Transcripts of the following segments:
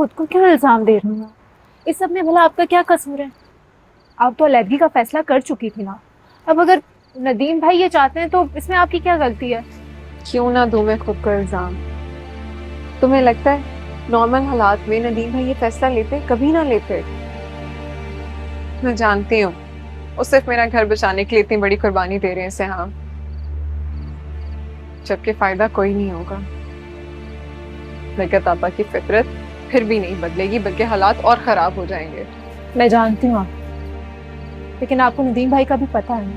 खुद को क्यों इल्जाम दे रही हूँ? इस सब में भला आपका क्या कसूर है? आप तो अलहदगी का फैसला कर चुकी थी ना। अब अगर नदीम भाई ये चाहते हैं तो इसमें आपकी क्या गलती है? क्यों ना दूं मैं खुद को इल्जाम? तुम्हें लगता है नॉर्मल हालात में नदीम भाई ये फैसला लेते? कभी ना लेते। मैं जानती हूँ वो सिर्फ मेरा घर बचाने के लिए इतनी बड़ी कुर्बानी दे रहे हैं इसे, हाँ, जबकि फायदा कोई नहीं होगा। बरकत आपा की फितरत फिर भी नहीं बदलेगी, बल्कि हालात और खराब हो जाएंगे। मैं जानती हूँ आप, लेकिन आपको नदीम भाई का भी पता है ना।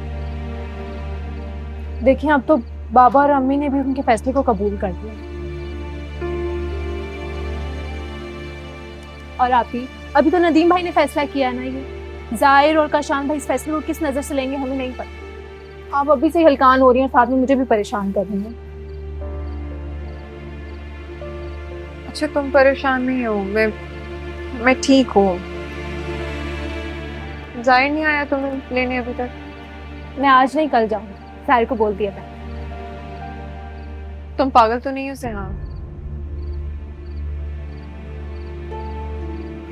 देखिए, अब तो बाबा और अम्मी ने भी उनके फैसले को कबूल कर दिया। और आप ही, अभी तो नदीम भाई ने फैसला किया है ना। ये जाहिर और काशान भाई इस फैसले को किस नजर से लेंगे हमें नहीं पता। आप अभी से ही हलकान हो रही हैं, साथ में मुझे भी परेशान कर रही हैं। अच्छा, तुम परेशान नहीं हो? मैं ठीक हूँ। जाहिर नहीं आया तुम्हें लेने अभी तक? मैं आज नहीं कल जाऊंगी, साहिर को बोल दिया मैं। तुम पागल तो नहीं हो हाँ?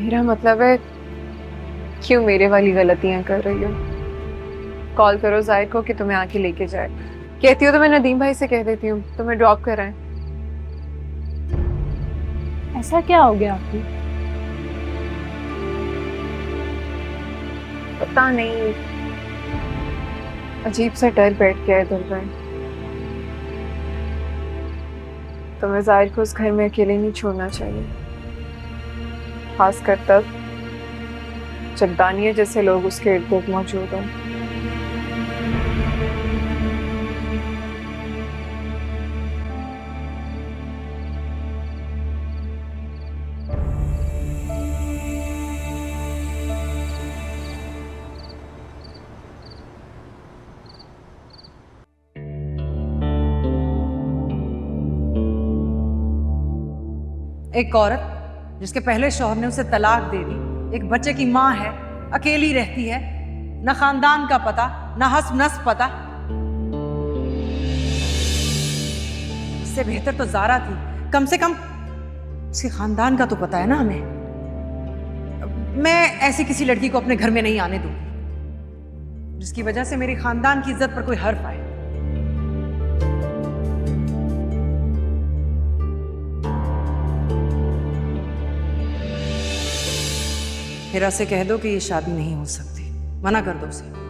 मेरा मतलब है, क्यों मेरे वाली गलतियां कर रही हो? कॉल करो जाहिर को कि तुम्हें आके लेके जाए। कहती हो तो मैं नदीम भाई से कह देती हूँ तुम्हें ड्रॉप कराएं। ऐसा क्या हो गया आपकी? पता नहीं, अजीब सा डर बैठ गया है दिल में। तुम्हें जाहिर को उस घर में अकेले नहीं छोड़ना चाहिए, खासकर तब जब दानिया जैसे लोग उसके इर्द गिर्द मौजूद हों। एक औरत जिसके पहले शौहर ने उसे तलाक दे दी, एक बच्चे की माँ है, अकेली रहती है, न खानदान का पता, न हस्ब नस्ब पता। इससे बेहतर तो जारा थी, कम से कम उसके खानदान का तो पता है ना हमें। मैं ऐसी किसी लड़की को अपने घर में नहीं आने दूंगी जिसकी वजह से मेरे खानदान की इज्जत पर कोई हर्फ आए। हिरा से कह दो कि ये शादी नहीं हो सकती, मना कर दो उसे।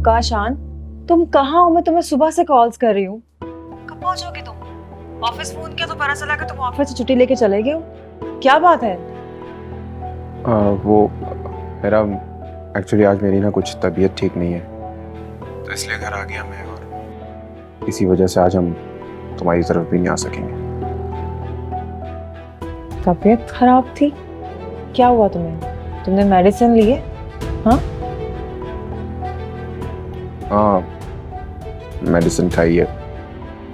काशान, तुम कहाँ हो? मैं तुम्हें सुबह से कॉल्स कर रही हूँ। कब पहुंचोगे तुम? ऑफिस फोन किया तो पता चला कि तुम ऑफिस से छुट्टी लेके चले गए हो। क्या बात है? वो मेरा एक्चुअली आज मेरी ना कुछ तबीयत ठीक नहीं है, तो इसलिए घर आ गया मैं, और इसी वजह से आज हम तुम्हारी तरफ भी नहीं आ सकेंगे। तबीयत खराब थी? क्या हुआ तुम्हें? तुमने मेडिसिन ली है? हाँ, हाँ, मेडिसिन खाई है,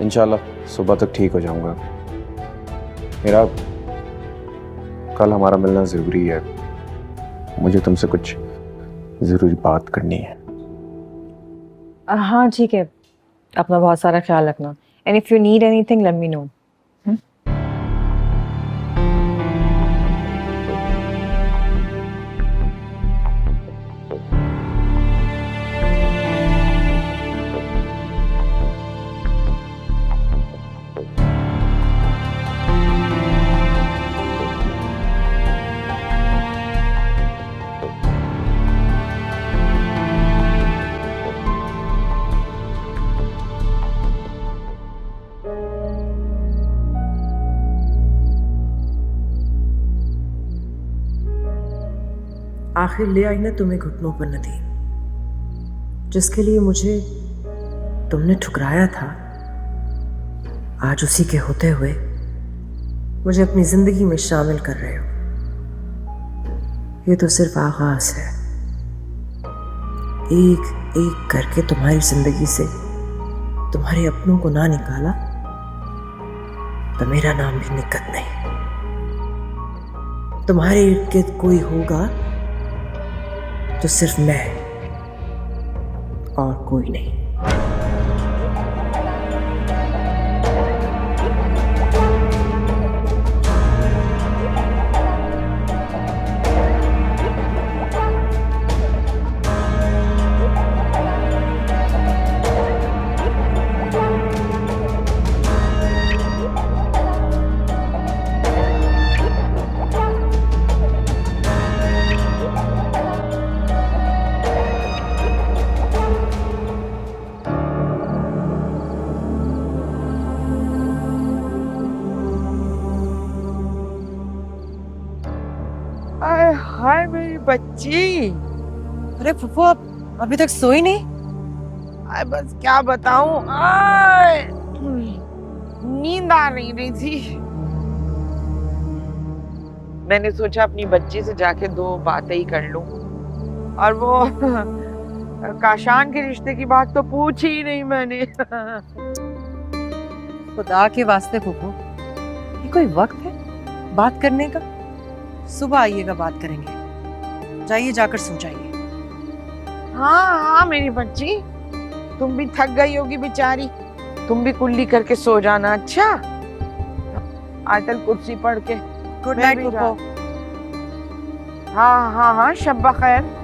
इंशाल्लाह सुबह तक ठीक हो जाऊंगा। मेरा कल हमारा मिलना ज़रूरी है, मुझे तुमसे कुछ ज़रूरी बात करनी है। हाँ ठीक है, अपना बहुत सारा ख्याल रखना। And if you need anything let me know. आखिर ले आई ना तुम्हें घुटनों पर नदीम, जिसके लिए मुझे तुमने ठुकराया था। आज उसी के होते हुए मुझे अपनी जिंदगी में शामिल कर रहे हो। ये तो सिर्फ आगाज है। एक एक करके तुम्हारी जिंदगी से तुम्हारे अपनों को ना निकाला तो मेरा नाम भी निकट नहीं। तुम्हारे इर्द गिर्द कोई होगा तो सिर्फ मैं और कोई नहीं। आय हाय मेरी बच्ची। अरे फुफू, आप अभी तक सोई नहीं? आय बस क्या बताऊं, आय नींद आ नहीं रही थी। मैंने सोचा अपनी बच्ची से जाके दो बातें ही कर लूं, और वो काशान के रिश्ते की बात तो पूछी ही नहीं मैंने। खुदा के वास्ते फुफू, ये कोई वक्त है बात करने का? सुबह आइएगा, बात करेंगे। जाइए, जाकर सो जाइए। हाँ हाँ मेरी बच्ची, तुम भी थक गई होगी बेचारी, तुम भी कुल्ली करके सो जाना। अच्छा, आयतल कुर्सी पढ़ के। गुड मैं नाइट भी फुफू। हाँ हाँ हाँ, शब्बा खैर।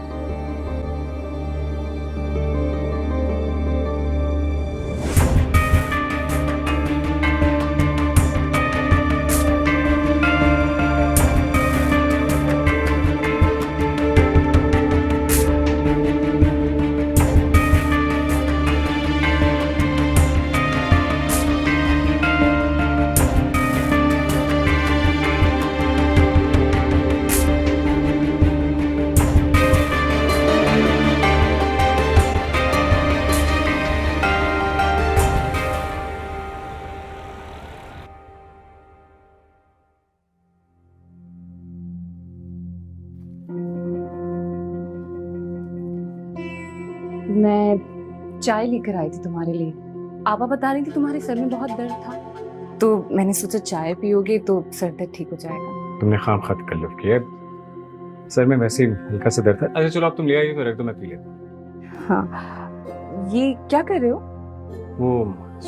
मैं चाय लेकर आई थी तुम्हारे लिए। आबा बता रही थी तुम्हारे सर में बहुत दर्द था, तो मैंने सोचा चाय पियोगे तो सर दर्द ठीक हो जाएगा। तुमने खाम खा तकल्लुफ किया, सर में वैसे ही हल्का सा दर्द है। अच्छा चलो, आप तुम ले आइए तो रख दो, मैं पी लेता हूँ। हाँ, ये क्या कर रहे हो? वो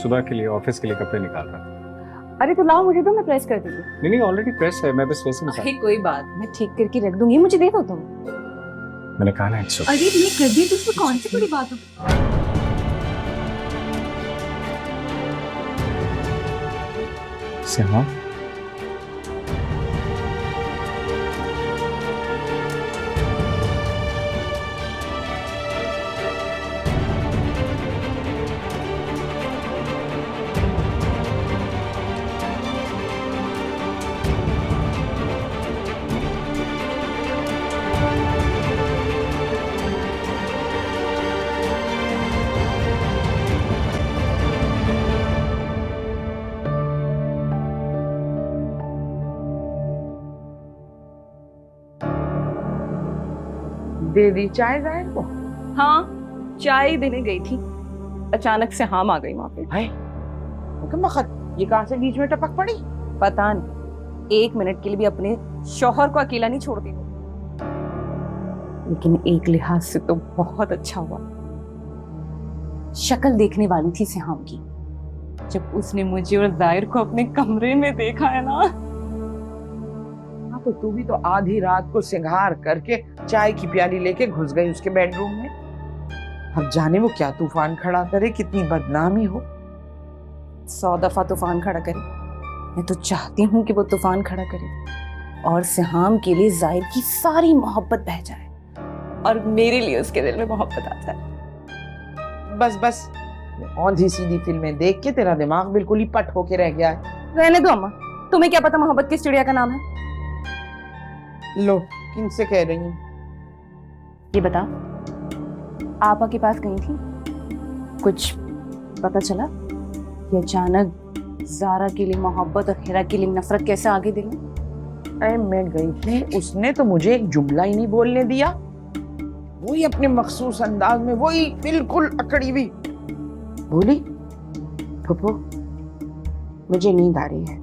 सुबह के लिए, ऑफिस के लिए कपड़े निकाल रहा था। अरे तो लाओ, मुझे दो, मैं प्रेस कर दूंगी। नहीं नहीं, ऑलरेडी प्रेस है, मैं बस वैसे निकाल। अरे कोई बात, मैं ठीक करके रख दूंगी, मुझे दे दो तुम। मैंने कहा ना इट्स ओके। अरे तुमने कर दिया तो उसमें कौन सी बड़ी बात हो। हाँ, दे दी चाय जाहिर को? हाँ, चाय देने गई थी, अचानक से हाम आ गई वहां पे। हाय, ये कहां से बीच में टपक पड़ी? पता नहीं, 1 मिनट के लिए भी अपने शौहर को अकेला नहीं छोड़ती वो। लेकिन एक लिहाज से तो बहुत अच्छा हुआ। शक्ल देखने वाली थी सिहाम की, जब उसने मुझे और जाहिर को अपने कमरे में देखा है ना। हाँ, तो तू भी तो आधी रात को सिंगार करके चाय की प्याली लेके घुस गई उसके बेडरूम में। अब जाने वो क्या तूफान खड़ा करे, कितनी बदनामी हो। 100 दफा तूफान खड़ा करे, मैं तो चाहती हूँ कि वो तूफान खड़ा करे और सिहाम के लिए जाहिर की सारी मोहब्बत बह जाए और मेरे लिए उसके दिल में मोहब्बत आ जाए। बस बस, औंधी सीधी फिल्में देख के तेरा दिमाग बिल्कुल ही पट होके रह गया है। रहने दो अम्मा, तुम्हें क्या पता मोहब्बत किस चिड़िया का नाम है। लो, किनसे कह रही हूँ? ये बता, आपा के पास गई थी, कुछ पता चला? ये अचानक ज़ारा के लिए मोहब्बत और हिरा के लिए नफरत कैसे आगे दिल में? अरे मैं गई थी, उसने तो मुझे एक जुमला ही नहीं बोलने दिया। वही अपने मखसूस अंदाज में, वही बिल्कुल अकड़ी हुई बोली, फूफो मुझे नींद आ रही है,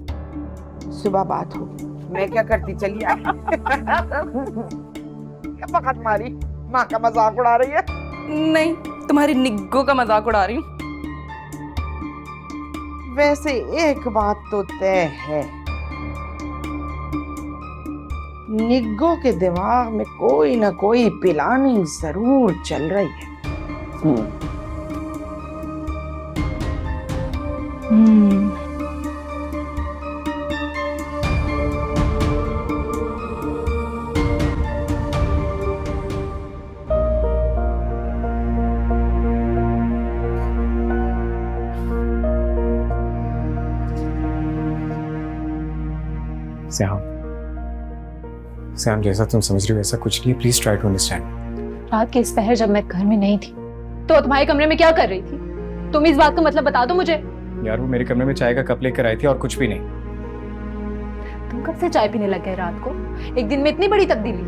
सुबह बात होगी। मैं क्या करती, चली आई। क्या बखत मारी, माँ का मजाक उड़ा रही है। नहीं, तुम्हारी निग्गो का मजाक उड़ा रही हूँ। वैसे एक बात तो तय है, निग्गो के दिमाग में कोई ना कोई प्लानिंग जरूर चल रही है। श्याम, श्याम जैसा तुम समझ रही हो ऐसा कुछ नहीं है, प्लीज ट्राई टू अंडरस्टैंड। रात के इस पहर जब मैं घर में नहीं थी तो तुम्हारे कमरे में क्या कर रही थी? तुम इस बात का मतलब बता दो मुझे। यार वो मेरे कमरे में चाय का कप लेकर आई थी और कुछ भी नहीं। तुम कब से चाय पीने लग गए रात को? एक दिन में इतनी बड़ी तब्दीली?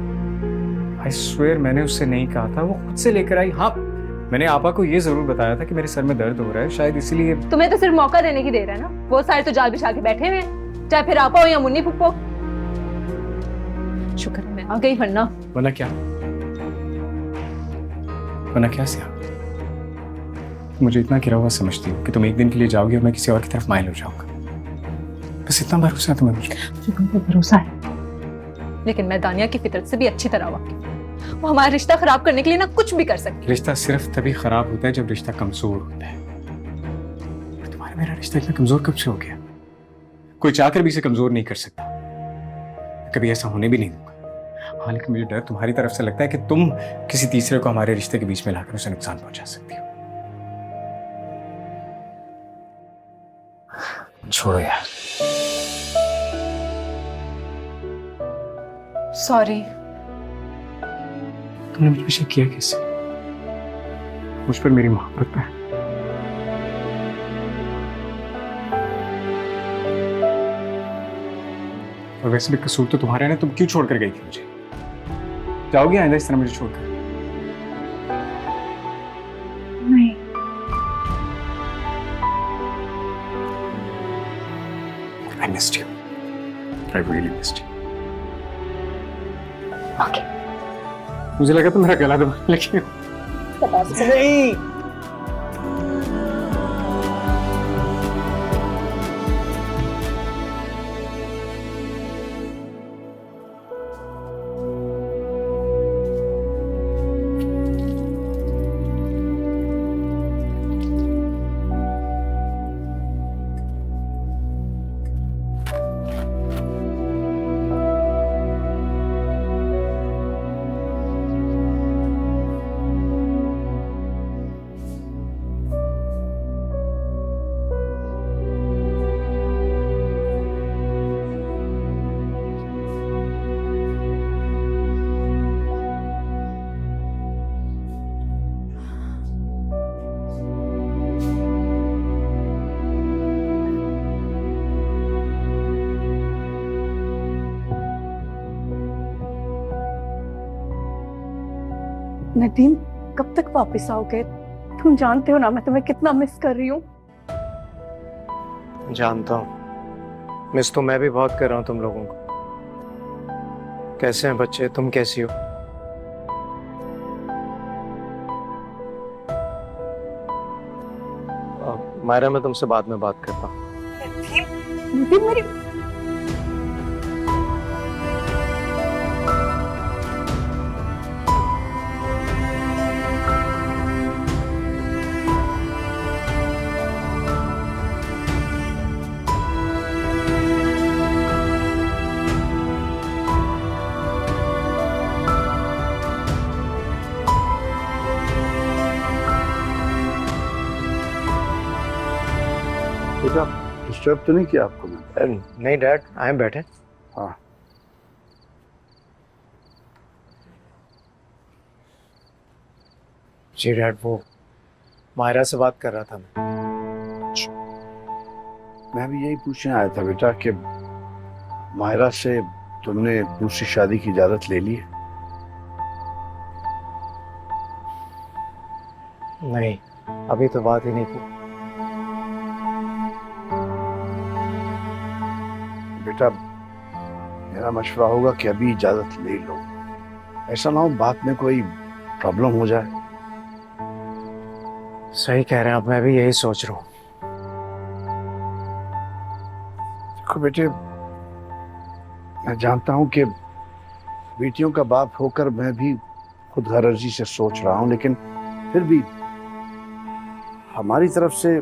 आई स्वेयर मैंने उससे नहीं कहा था, वो खुद से लेकर आई। हाँ, मैंने आपा को ये जरूर बताया था कि मेरे सर में दर्द हो रहा है, शायद इसीलिए। तुम्हें तो सिर्फ मौका देने की देर है ना, वो सारे तो जाल बिछा के बैठे हुए हैं, चाहे फिर आपा हो या मुन्नी फुप्पो। शुक्र है मैं आ गई, वरना वरना क्या? वरना क्या श्याम? मुझे इतना गिरा हुआ समझती हूँ कि तुम एक दिन के लिए जाओगी और मैं किसी और की तरफ माइल हो जाऊंगा। बस इतना भरोसा है तुम्हें मुझे? तुम पे भरोसा है, लेकिन मैं दानिया की फितरत से भी अच्छी तरह वाकिफ। वो हमारा रिश्ता खराब करने के लिए ना कुछ भी कर सकती है। रिश्ता सिर्फ तभी खराब होता है जब रिश्ता कमजोर होता है। तुम्हारा मेरा रिश्ता इतना कमजोर कब से हो गया? कोई चाहकर भी इसे कमजोर नहीं कर सकता, कभी ऐसा होने भी नहीं दूंगा। हाँ, लेकिन मुझे डर तुम्हारी तरफ से लगता है कि तुम किसी तीसरे को हमारे रिश्ते के बीच में लाकर उसे नुकसान पहुंचा सकती हो। छोड़ो यार। सॉरी। तुमने मुझ पर शक किया कैसे? मुझ पर मेरी मोहब्बत है। और वैसे भी कसूर तो तुम्हारा है ना, तुम क्यों छोड़कर गई थी मुझे? जाओगी आइंदा इस तरह मुझे छोड़कर? नहीं। I missed you. I really missed you. Okay. मुझे लगा तो मेरा गला दबा, लेकिन नहीं। नदीम, कब तक वापस आओगे? तुम जानते हो ना मैं तुम्हें कितना मिस कर रही हूँ। जानता हूँ, मिस तो मैं भी बहुत कर रहा हूँ तुम लोगों को। कैसे हैं बच्चे, तुम कैसी हो? मायरा, मैं तुमसे बाद में बात करता हूँ। नदीम मेरी बेटा डिस्टर्ब तो नहीं किया आपको मैंने? नहीं डैड, आए बैठे। हाँ जी डैड, वो मायरा से बात कर रहा था मैं। मैं भी यही पूछने आया था बेटा कि मायरा से तुमने दूसरी शादी की इजाजत ले ली है? नहीं, अभी तो बात ही नहीं की। बेटा मेरा मशवरा होगा कि अभी इजाजत ले लो, ऐसा ना हो बाद में कोई प्रॉब्लम हो जाए। सही कह रहे हैं, अब मैं भी यही सोच रहा हूँ। देखो बेटे, मैं जानता हूँ कि बेटियों का बाप होकर मैं भी खुद गर्जी से सोच रहा हूँ, लेकिन फिर भी हमारी तरफ से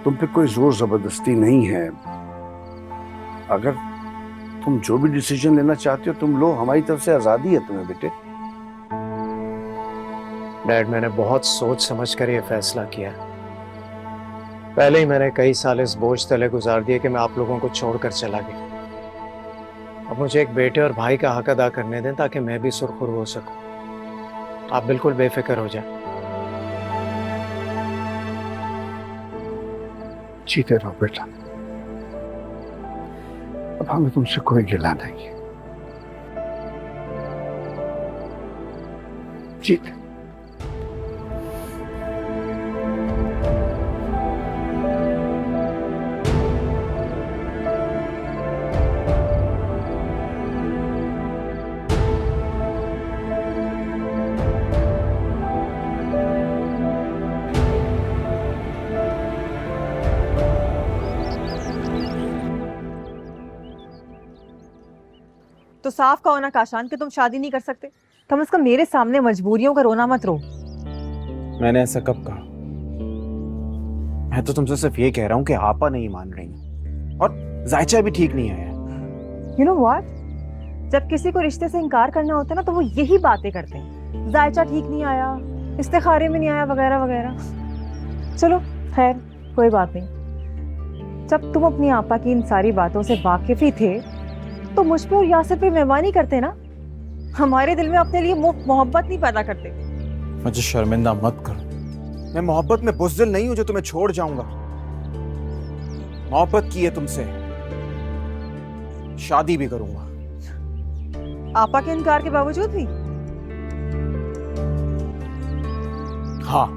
तुम पे कोई जोर जबरदस्ती नहीं है। अगर तुम जो भी डिसीजन लेना चाहते हो तुम लो, हमारी तरफ से आजादी है तुम्हें बेटे। डैड, मैंने बहुत सोच समझ कर ये फैसला किया। पहले ही मैंने कई साल इस बोझ तले गुजार दिए कि मैं आप लोगों को छोड़कर चला गया। अब मुझे एक बेटे और भाई का हक अदा करने दें ताकि मैं भी सुरखुरू हो सकूं। आप बिल्कुल बेफिक्र हो जाए। जीते रहो बेटा, अब हमें तुमसे कोई गिला नहीं है। जीते। तो साफ कहो ना काशान कि तुम शादी नहीं कर सकते। कम से कम मेरे सामने मजबूरियों का रोना मत रो। मैंने ऐसा कब कहा? मैं तो तुमसे सिर्फ ये कह रहा हूँ कि आपा नहीं मान रही और जायचा भी ठीक नहीं आया। यू नो व्हाट, जब किसी को रिश्ते से इनकार करना होता है ना तो वो यही बातें करते हैं, जायचा ठीक नहीं आया, इस्तिखारे में नहीं आया, वगैरह वगैरह। चलो खैर, कोई बात नहीं। जब तुम अपनी आपा की इन सारी बातों से वाकिफ ही थे तो मुझ पे और यासिर पे मेहरबानी करते ना। हमारे दिल में अपने लिए मुफ्त मोहब्बत नहीं पैदा करते। मुझे शर्मिंदा मत करो। मैं मोहब्बत में बुज़दिल नहीं हूं जो तुम्हें छोड़ जाऊंगा। मोहब्बत की है तुमसे, शादी भी करूंगा। आपा के इनकार के बावजूद भी? हाँ।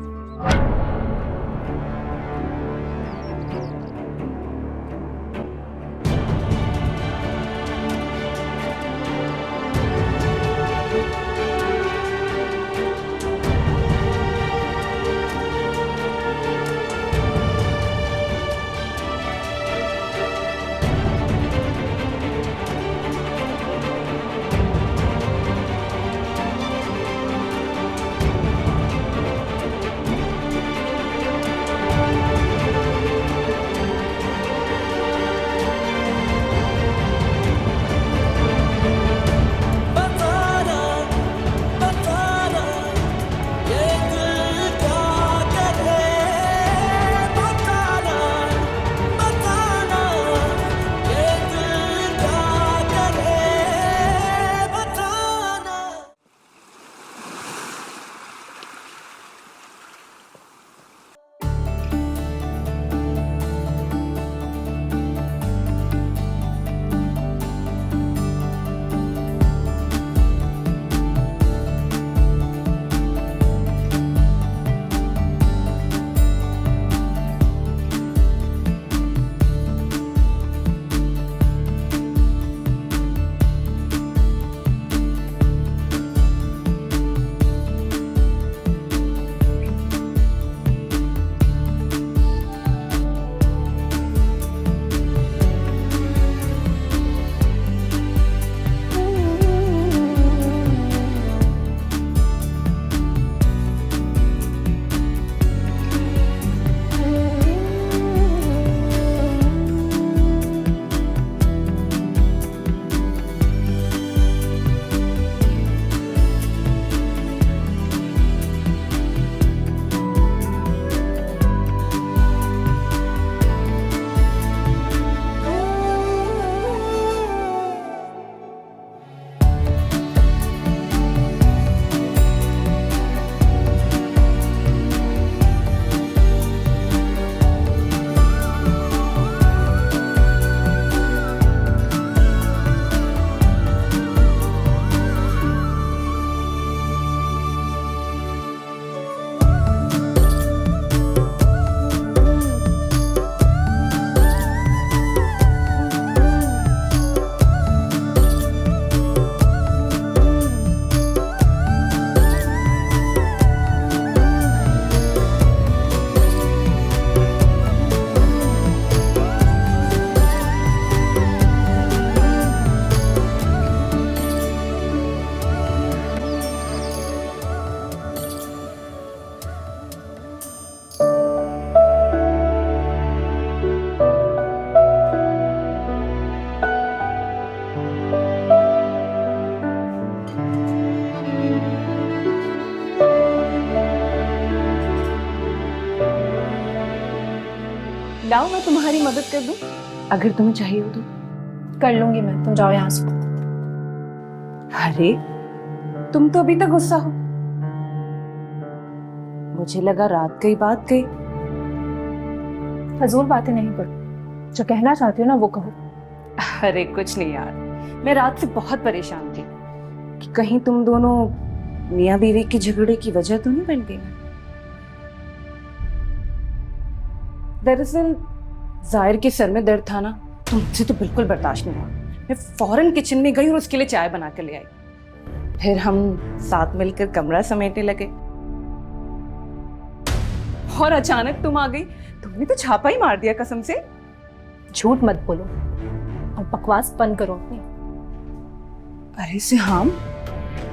लाओ मैं तुम्हारी मदद कर दूं अगर तुम्हें चाहिए हो तो। कर लूंगी मैं, तुम जाओ यहाँ से। अरे तुम तो अभी तक गुस्सा हो। मुझे लगा रात गई बात गई। फजूल बातें नहीं करो, जो कहना चाहती हो ना वो कहो। अरे कुछ नहीं यार, मैं रात से बहुत परेशान थी कि कहीं तुम दोनों मियाँ बीवी के झगड़े की वजह तो नहीं बन गई। दरअसल जाहिर के सर में दर्द था ना, तो मुझसे तो बिल्कुल बर्दाश्त नहीं हुआ। मैं फौरन किचन में गई और उसके लिए चाय बना कर ले आई। फिर हम साथ मिलकर कमरा समेटने लगे और अचानक तुम आ गई। तुमने तो छापा ही मार दिया कसम से। झूठ मत बोलो और बकवास बंद करो अपनी। अरे सिहाम,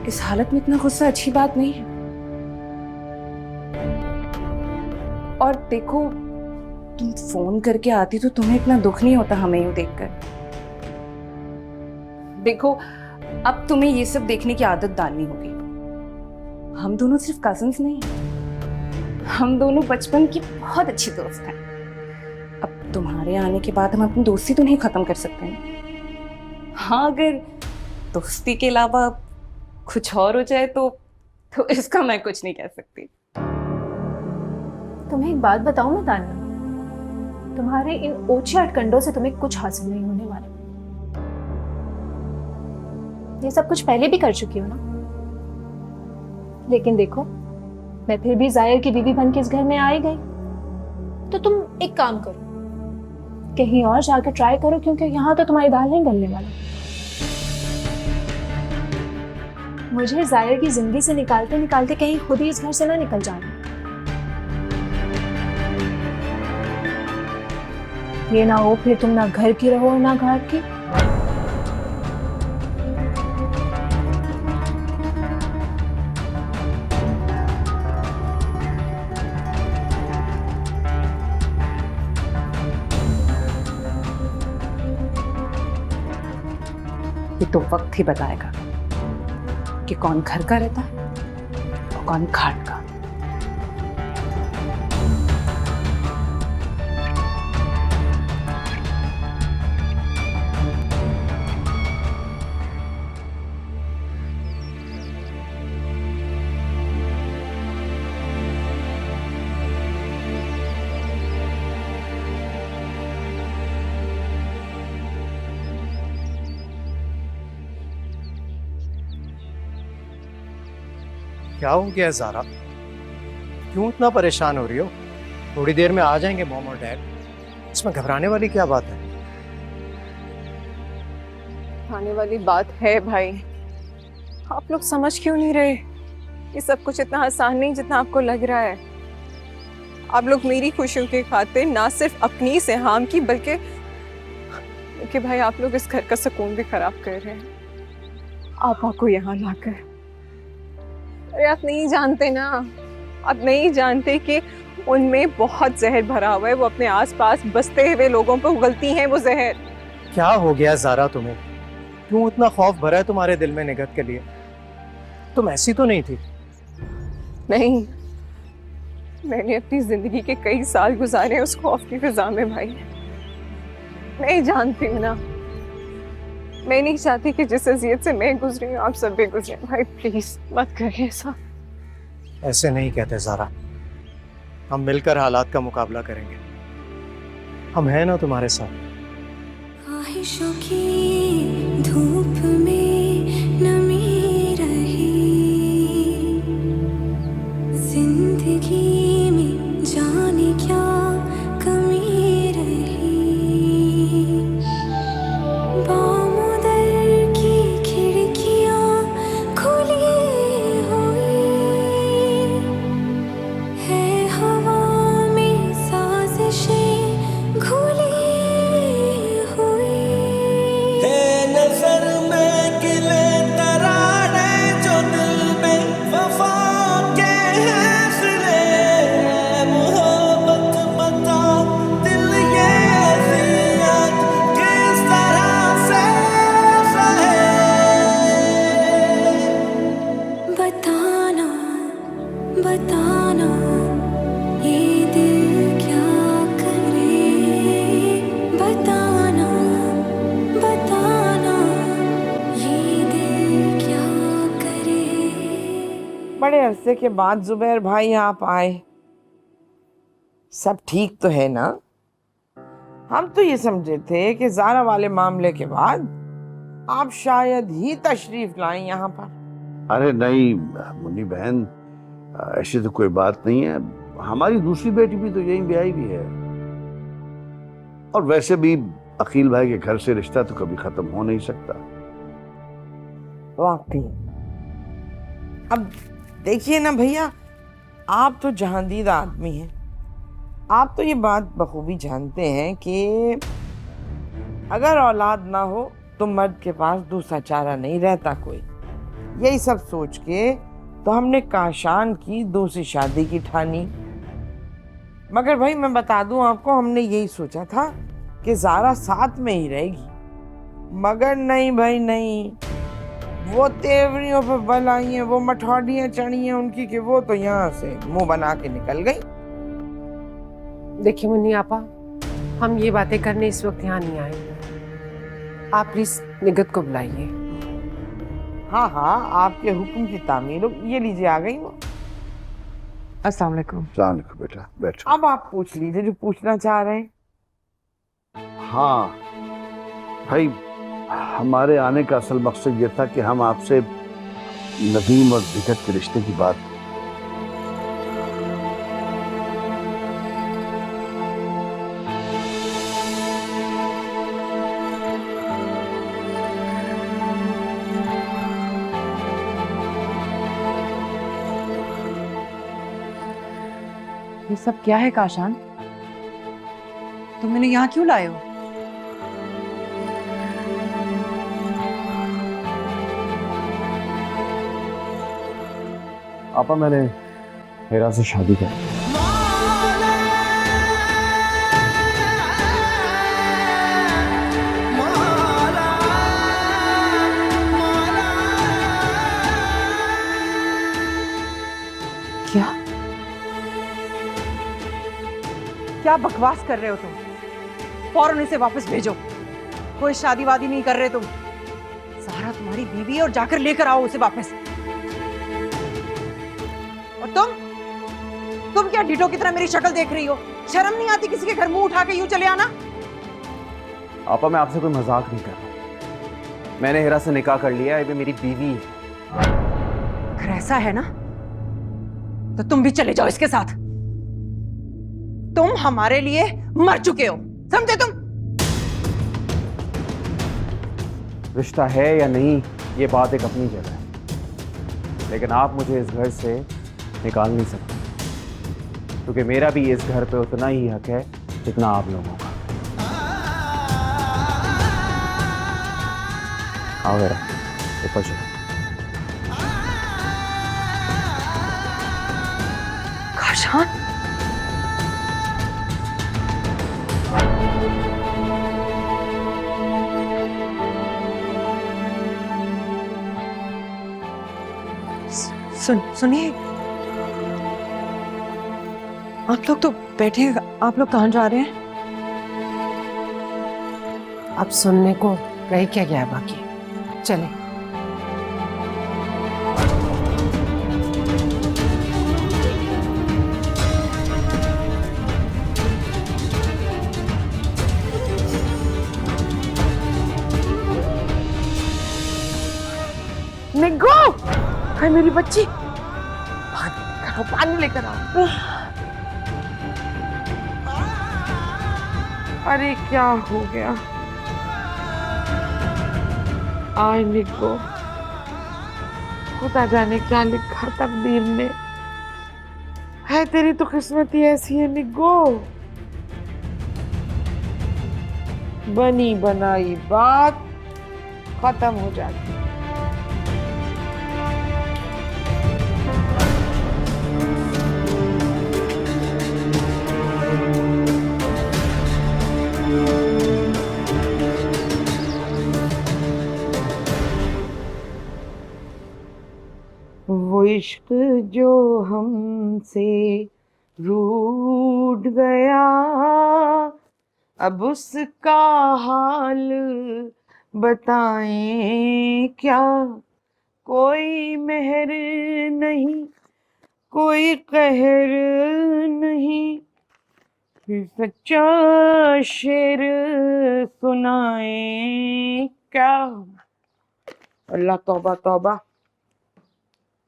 इस हालत में इतना गुस्सा अच्छी बात नहीं है। और देखो, तुम फोन करके आती तो तुम्हें इतना दुख नहीं होता हमें यूं देखकर। देखो, अब तुम्हें ये सब देखने की आदत डालनी होगी। हम दोनों सिर्फ कजिन्स नहीं हैं, हम दोनों बचपन के बहुत अच्छे दोस्त हैं। अब तुम्हारे आने के बाद हम अपनी दोस्ती तो नहीं खत्म कर सकते हैं। हाँ, अगर दोस्ती के अलावा कुछ और हो जाए तो इसका मैं कुछ नहीं कह सकती। तुम्हें एक बात बताऊं मैं तान्या, तुम्हारे इन ओछे अटकंडों से तुम्हें कुछ हासिल नहीं होने वाला। ये सब कुछ पहले भी कर चुकी हो ना। लेकिन देखो, मैं फिर भी जाहिर की बीवी बन के इस घर में आ ही गई। तो तुम एक काम करो, कहीं और जाकर ट्राई करो, क्योंकि यहाँ तो तुम्हारी दाल नहीं गलने वाला। मुझे जाहिर की जिंदगी से निकालते निकालते कहीं खुद ही इस घर से ना निकल जाना। ये ना हो फिर तुम ना घर की रहो ना घाट की। ये तो वक्त ही बताएगा कि कौन घर का रहता है और कौन घाट का। क्या हो गया ज़ारा? क्यों इतना परेशान हो रही हो? थोड़ी देर में आ जाएंगे मॉम और डैड। इसमें घबराने वाली क्या बात है? आने वाली बात है भाई। आप लोग समझ क्यों नहीं रहे? ये सब कुछ इतना आसान नहीं जितना आपको लग रहा है। आप लोग मेरी खुशियों के खातिर ना सिर्फ अपनी सिहाम की बल्कि भाई आप लोग इस घर का सुकून भी खराब कर रहे हैं आपा को यहाँ लाकर। अरे आप नहीं जानते ना, आप नहीं जानते कि उनमें बहुत जहर भरा हुआ है। वो अपने आसपास बसते हुए लोगों पर उगलती हैं वो जहर। क्या हो गया ज़ारा तुम्हें? क्यों इतना खौफ भरा है तुम्हारे दिल में निगत के लिए? तुम ऐसी तो नहीं थी। नहीं, मैंने अपनी जिंदगी के कई साल गुजारे उस खौफ की फिजा में भाई। मैं जानती हूँ ना, मैं नहीं चाहती कि जिस अजियत से मैं गुजरी हूँ आप सब भी गुजरे। भाई प्लीज मत करिए ऐसा। ऐसे नहीं कहते ज़ारा। हम मिलकर हालात का मुकाबला करेंगे। हम हैं ना तुम्हारे साथ। ख्वाहिशों की धूप में नमी रही, जिंदगी में जाने क्या कमी रही। बामुदर की खिड़कियां खुली हुई है, हवा में साजिशें घुली हुई है। नजर अरसे के बाद जुबैर भाई आप आए, सब ठीक तो है ना? हम तो ये समझे थे कि ज़ारा वाले मामले के बाद आप शायद ही तशरीफ लाएं यहाँ पर। अरे नहीं मुन्नी बहन, ऐसी तो कोई बात नहीं है। हमारी दूसरी बेटी भी तो यहीं ब्याही भी है, और वैसे भी अकील भाई के घर से रिश्ता तो कभी खत्म हो नहीं सकता। वाकई। अब देखिए ना भैया, आप तो जहांदीदा आदमी हैं, आप तो ये बात बखूबी जानते हैं कि अगर औलाद ना हो तो मर्द के पास दूसरा चारा नहीं रहता कोई। यही सब सोच के तो हमने काशान की दूसरी शादी की ठानी। मगर भाई मैं बता दूं आपको, हमने यही सोचा था कि ज़ारा साथ में ही रहेगी, मगर नहीं भाई नहीं, वो तेवरियों पर बल आई हैं, वो मठौड़ियाँ चढ़ी हैं उनकी कि वो तो यहाँ से मुंह बना के निकल गई। देखिए मुन्नी आपा, हम ये बातें करने इस वक्त यहाँ नहीं आए। आप प्लीज निगत को बुलाइए। हाँ हाँ, आपके हुक्म की तामीर हो। ये लीजिए आ गई वो। अस्सलाम वालेकुम। जान को बेटा बैठो। अब आप पूछ लीजिए जो पूछना चाह रहे हैं। हाँ भाई, हमारे आने का असल मकसद ये था कि हम आपसे नदीम और विकट के रिश्ते की बात। ये सब क्या है काशान? तुम मैंने यहाँ क्यों लाए हो? आपा मैंने हेरा से शादी कर। क्या? क्या बकवास कर रहे हो तुम? फौरन इसे वापस भेजो। कोई शादी वादी नहीं कर रहे तुम। सारा तुम्हारी बीवी है और जाकर लेकर आओ उसे वापस। और तुम क्या डिटो की तरह मेरी शक्ल देख रही हो? शर्म नहीं आती किसी के घर मुंह उठा के यूं चले आना? आपा मैं आपसे कोई मजाक नहीं कर रहा। मैंने हेरा से निकाह कर लिया है, ये मेरी बीवी है। अगर ऐसा है ना तो तुम भी चले जाओ इसके साथ। तुम हमारे लिए मर चुके हो, समझे तुम? रिश्ता है या नहीं ये बात एक अपनी जगह है, लेकिन आप मुझे इस घर से निकाल नहीं सकते, क्योंकि मेरा भी इस घर पे उतना ही हक है जितना आप लोगों का। आओ मेरा ऊपर चलो। काशान, सुनिए, आप लोग तो बैठे, आप लोग कहाँ जा रहे हैं? अब सुनने को रह क्या गया बाकी, चले। निग्गो, है मेरी बच्ची, पानी लेकर आओ। अरे क्या हो गया? आए निग्गो, खुदा जाने क्या लिखा तकदीर में है। तेरी तो किस्मत ही ऐसी है निग्गो। बनी बनाई बात खत्म हो जाती। वो इश्क जो हमसे रूठ गया, अब उसका हाल बताएं क्या। कोई मेहर नहीं कोई कहर नहीं, फिर सच्चा शेर सुनाए क्या। अल्लाह तौबा तौबा,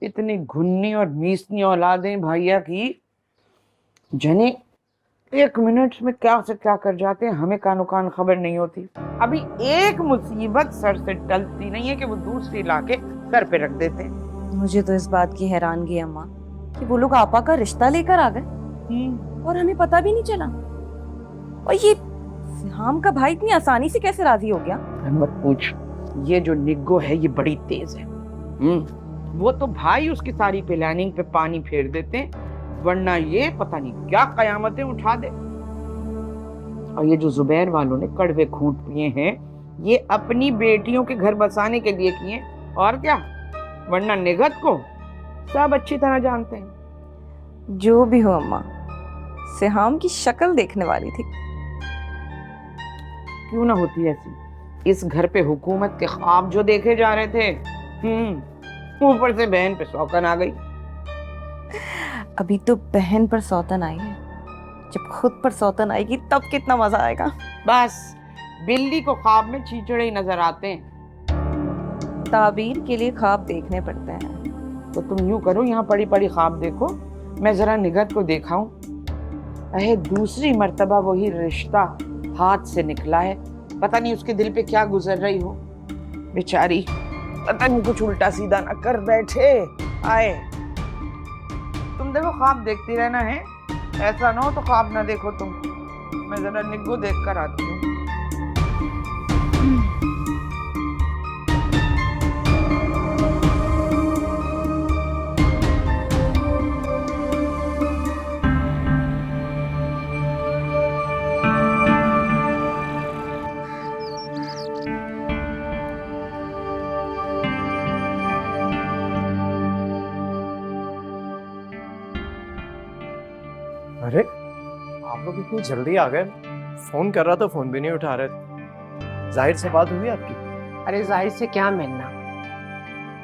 इतनी घुन्नी और मीसनी औलादें भैया की, जने 1 मिनट में क्या से क्या कर जाते हैं, हमें कानो कान खबर नहीं होती। अभी एक मुसीबत सर से टलती नहीं है कि वो दूसरी लाके सर पे रख देते हैं। मुझे तो इस बात की हैरानगी है अम्मा कि वो लोग आपा का रिश्ता लेकर आ गए और हमें पता भी नहीं चला। और ये सिहाम का भाई इतनी आसानी से कैसे राजी हो गया? मत पूछ, ये जो निग्गो है ये बड़ी तेज है। वो तो भाई उसकी सारी प्लानिंग पे पानी फेर देते हैं, वरना ये पता नहीं क्या कयामतें उठा दे। और ये जो जुबैर वालों ने कड़वे खूंट पिए हैं, ये अपनी बेटियों के घर बसाने के लिए किए और क्या, वरना निगत को सब अच्छी तरह जानते हैं। जो भी हो अम्मा, सिहाम की शक्ल देखने वाली थी। क्यों ना होती ऐसी, इस घर पे हुकूमत के ख्वाब जो देखे जा रहे थे, ऊपर से बहन पे सौकन आ गई। अभी तो बहन पर सौतन आई है, जब खुद पर सौतन आएगी तब कितना मजा आएगा। बस बिल्ली को ख्वाब में चीचड़े ही नजर आते हैं। ताबीर के लिए ख्वाब देखने पड़ते हैं। तो तुम यूं करो, यहाँ पड़ी पड़ी ख्वाब देखो, मैं जरा निगत को देखाऊं। अहे दूसरी मर्तबा वही रिश्ता हाथ से निकला है, पता नहीं उसके दिल पे क्या गुजर रही हो बेचारी, पता नहीं कुछ उल्टा सीधा ना कर बैठे आए। तुम देखो, ख्वाब देखती रहना है, ऐसा ना हो तो ख्वाब ना देखो तुम। मैं जरा निग्गो देख कर आती हूँ। अरे आप लोग इतनी जल्दी आ गए, फोन कर रहा तो फोन भी नहीं उठा रहे। जाहिर से बात हुई आपकी? अरे जाहिर से क्या मिलना,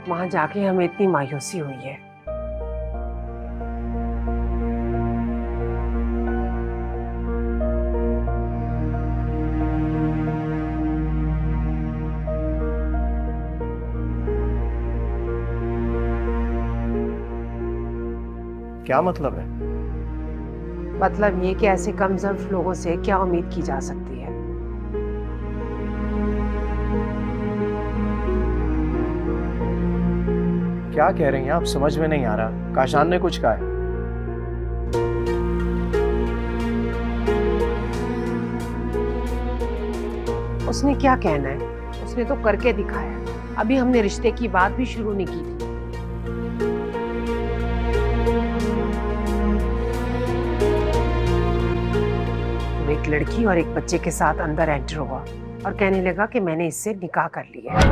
वहां जाके हमें इतनी मायूसी हुई है। क्या मतलब है? मतलब ये कि ऐसे कमजोर लोगों से क्या उम्मीद की जा सकती है। क्या कह रही हैं आप, समझ में नहीं आ रहा। काशान ने कुछ कहा है? उसने क्या कहना है, उसने तो करके दिखाया। अभी हमने रिश्ते की बात भी शुरू नहीं की थी। एक लड़की और एक बच्चे के साथ अंदर एंटर हुआ और कहने लगा कि मैंने इससे निकाह कर लिया है।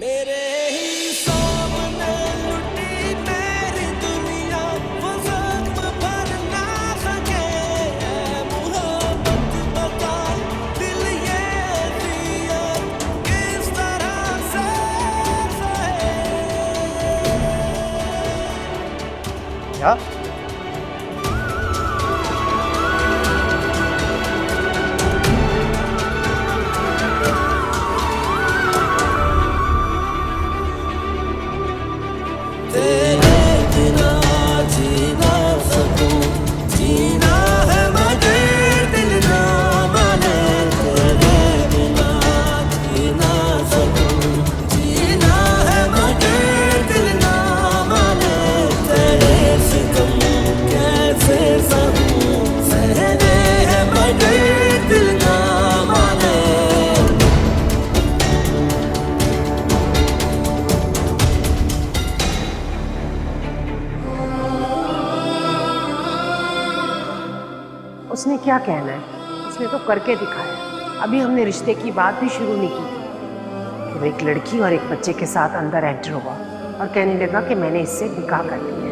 मेरे ही सामने लुटी मेरी दुनिया, वो ज़ख्म भर ना सके। मोहब्बत बता दिल ये दिया किस तरह से सहे। क्या? उसने क्या कहना है, उसने तो करके दिखाया। अभी हमने रिश्ते की बात भी शुरू नहीं की थी कि वो एक लड़की और एक बच्चे के साथ अंदर एंटर हुआ और कहने लगा कि मैंने इससे निकाह कर लिया है।